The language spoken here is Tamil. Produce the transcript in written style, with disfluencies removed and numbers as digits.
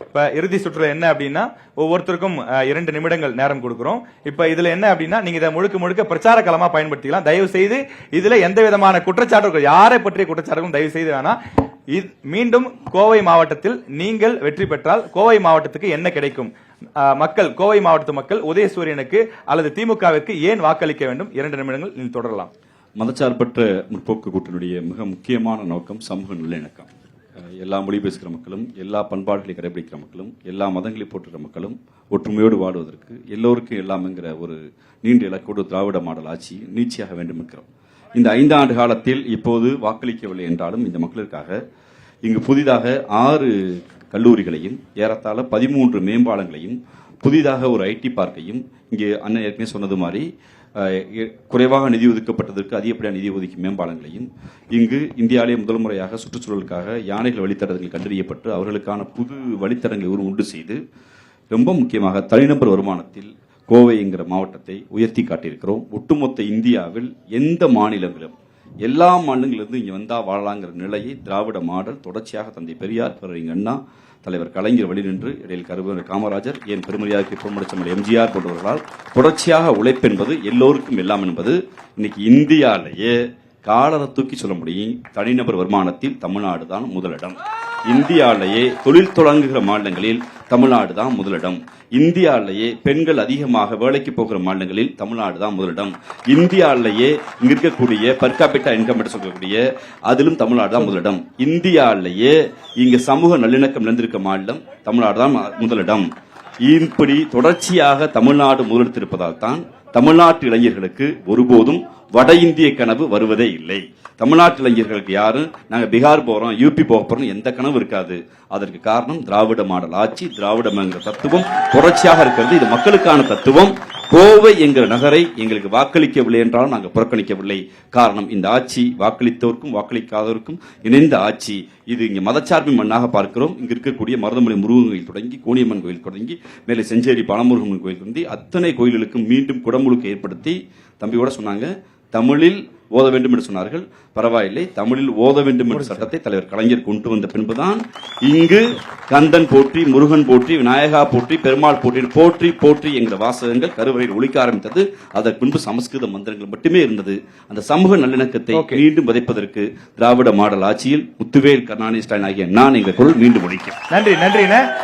இப்ப இறுதி சுற்றுல என்ன அப்படின்னா ஒவ்வொருத்தருக்கும் 2 நிமிடங்கள் நேரம் கொடுக்கிறோம். இப்ப இதுல என்ன அப்படின்னா நீங்க இதை முழுக்க முழுக்க பிரச்சார களமா பயன்படுத்திக்கலாம். தயவு செய்து இதுல எந்த விதமான குற்றச்சாட்டுகள் யாரை பற்றிய குற்றச்சாட்டுகளும் தயவு செய்து வேணாம். மீண்டும் கோவை மாவட்டத்தில் நீங்கள் வெற்றி பெற்றால் கோவை மாவட்டத்துக்கு என்ன கிடைக்கும், மக்கள் கோவை மாவட்ட மக்கள் உதயசூரியனுக்கு அல்லது திமுகவிற்கு ஏன் வாக்களிக்க வேண்டும்? 2 நிமிடங்கள் நீங்கள் தொடரலாம். மதச்சார்பற்ற முற்போக்கு கூட்டணியுடைய மிக முக்கியமான நோக்கம் சமூக நல்லிணக்கம். எல்லா மொழி பேசுகிற மக்களும், எல்லா பண்பாடுகளை கடைபிடிக்கிற மக்களும், எல்லா மதங்களை போற்றுகிற மக்களும் ஒற்றுமையோடு வாடுவதற்கு எல்லோருக்கும் எல்லாம்ங்கிற ஒரு நீண்ட இலக்கோடு திராவிட மாடல் ஆட்சி நீட்சியாக வேண்டும் இருக்கிறோம். இந்த 5 ஆண்டு காலத்தில் இப்போது வாக்களிக்கவில்லை என்றாலும் இந்த மக்களுக்காக இங்கு புதிதாக 6 கல்லூரிகளையும் ஏறத்தாழ 13 மேம்பாலங்களையும் புதிதாக ஒரு ஐடி பார்க்கையும் இங்கே அண்ணன் ஏற்கனவே சொன்னது மாதிரி குறைவாக நிதி ஒதுக்கப்பட்டதற்கு அதிகப்படியான நிதி ஒதுக்கி மேம்பாலங்களையும் இங்கு இந்தியாவிலே முதல் முறையாக சுற்றுச்சூழலுக்காக யானைகள் வழித்தடங்கள் கண்டறியப்பட்டு அவர்களுக்கான புது வழித்தடங்களை உண்டு செய்து ரொம்ப முக்கியமாக தனிநபர் வருமானத்தில் கோவை என்கிற மாவட்டத்தை உயர்த்தி காட்டியிருக்கிறோம். ஒட்டுமொத்த இந்தியாவில் எந்த மாநிலங்களும் எல்லா மாநிலங்களிலிருந்து இங்கே வந்தா வாழலாங்கிற நிலையை திராவிட மாடல் தொடர்ச்சியாக தந்தை பெரியார், பேரறிஞர் அண்ணா, தலைவர் கலைஞர் வழி நின்று இடையில் கருவூர் காமராஜர், ஏன் பெருமரியாதைக்கு பொன்முடிச்சமல் எம்ஜிஆர் போன்றவர்களால் தொடர்ச்சியாக உழைப்பென்பது எல்லோருக்கும் எல்லாம் என்பது இன்னைக்கு இந்தியாவிலேயே காலரை தூக்கி சொல்ல முடியும். தனிநபர் வருமானத்தில் தமிழ்நாடு தான் முதலிடம். இந்தியாவிலேயே தொழில் தொடங்குகிற மாநிலங்களில் தமிழ்நாடு தான் முதலிடம். இந்தியாவிலேயே பெண்கள் அதிகமாக வேலைக்கு போகிற மாநிலங்களில் தமிழ்நாடு தான் முதலிடம். இந்தியாவிலேயே இங்க இருக்கக்கூடிய பர் கேபிட்டா இன்கம் சொல்லக்கூடிய அதிலும் தமிழ்நாடு தான் முதலிடம். இந்தியாவிலேயே இங்க சமூக நல்லிணக்கம் நிறைந்திருக்க மாநிலம் தமிழ்நாடு தான் முதலிடம். இப்படி தொடர்ச்சியாக தமிழ்நாடு முதலெடுத்திருப்பதால் தான் தமிழ்நாட்டு இளைஞர்களுக்கு ஒருபோதும் வட இந்திய கனவு வருவதே இல்லை. தமிழ்நாட்டு இளைஞர்களுக்கு யாரும் நாங்க பீகார் போறோம், யூபி போக போறோம் எந்த கனவு இருக்காது. அதற்கு காரணம் திராவிட மாடல் ஆட்சி, திராவிடம் என்கிற தத்துவம் தொடர்ச்சியாக இருக்கிறது. இது மக்களுக்கான தத்துவம். கோவை என்கிற நகரை எங்களுக்கு வாக்களிக்கவில்லை என்றாலும் நாங்கள் புறக்கணிக்கவில்லை. காரணம் இந்த ஆட்சி வாக்களித்தோருக்கும் வாக்களிக்காதவருக்கும் இணைந்த ஆட்சி. இது இங்கே மதச்சார்பின் மண்ணாக பார்க்கிறோம். இங்க இருக்கக்கூடிய மருதமலை முருகன் கோயில் தொடங்கி கோணியம்மன் கோயில் தொடங்கி மேலே செஞ்சேரி பழமுருகன் கோயில் தொடங்கி அத்தனை கோயில்களுக்கும் மீண்டும் குடமுழுக்கு ஏற்படுத்தி தம்பியோட சொன்னாங்க தமிழில் ஓத வேண்டும் என்று சொன்னார்கள். பரவாயில்லை, தமிழில் ஓத வேண்டும் என்ற சட்டத்தை தலைவர் கலைஞர் கொண்டு வந்த பின்புதான் இங்கு கந்தன் போற்றி, முருகன் போற்றி, விநாயகா போற்றி, பெருமாள் போற்றி, போற்றி போற்றி என்கிற வாசகங்கள் கருவறையில் ஒலிக்க ஆரம்பித்தது. அதற்கு முன்பு சமஸ்கிருத மந்திரங்கள் மட்டுமே இருந்தது. அந்த சமூக நல்லிணக்கத்தை மீண்டும் விதைப்பதற்கு திராவிட மாடல் ஆட்சியில் முத்துவேல் கருணாநிதி ஸ்டாலின் ஆகிய நான் எங்கள் குரல் மீண்டும் ஒலிக்கும். நன்றி.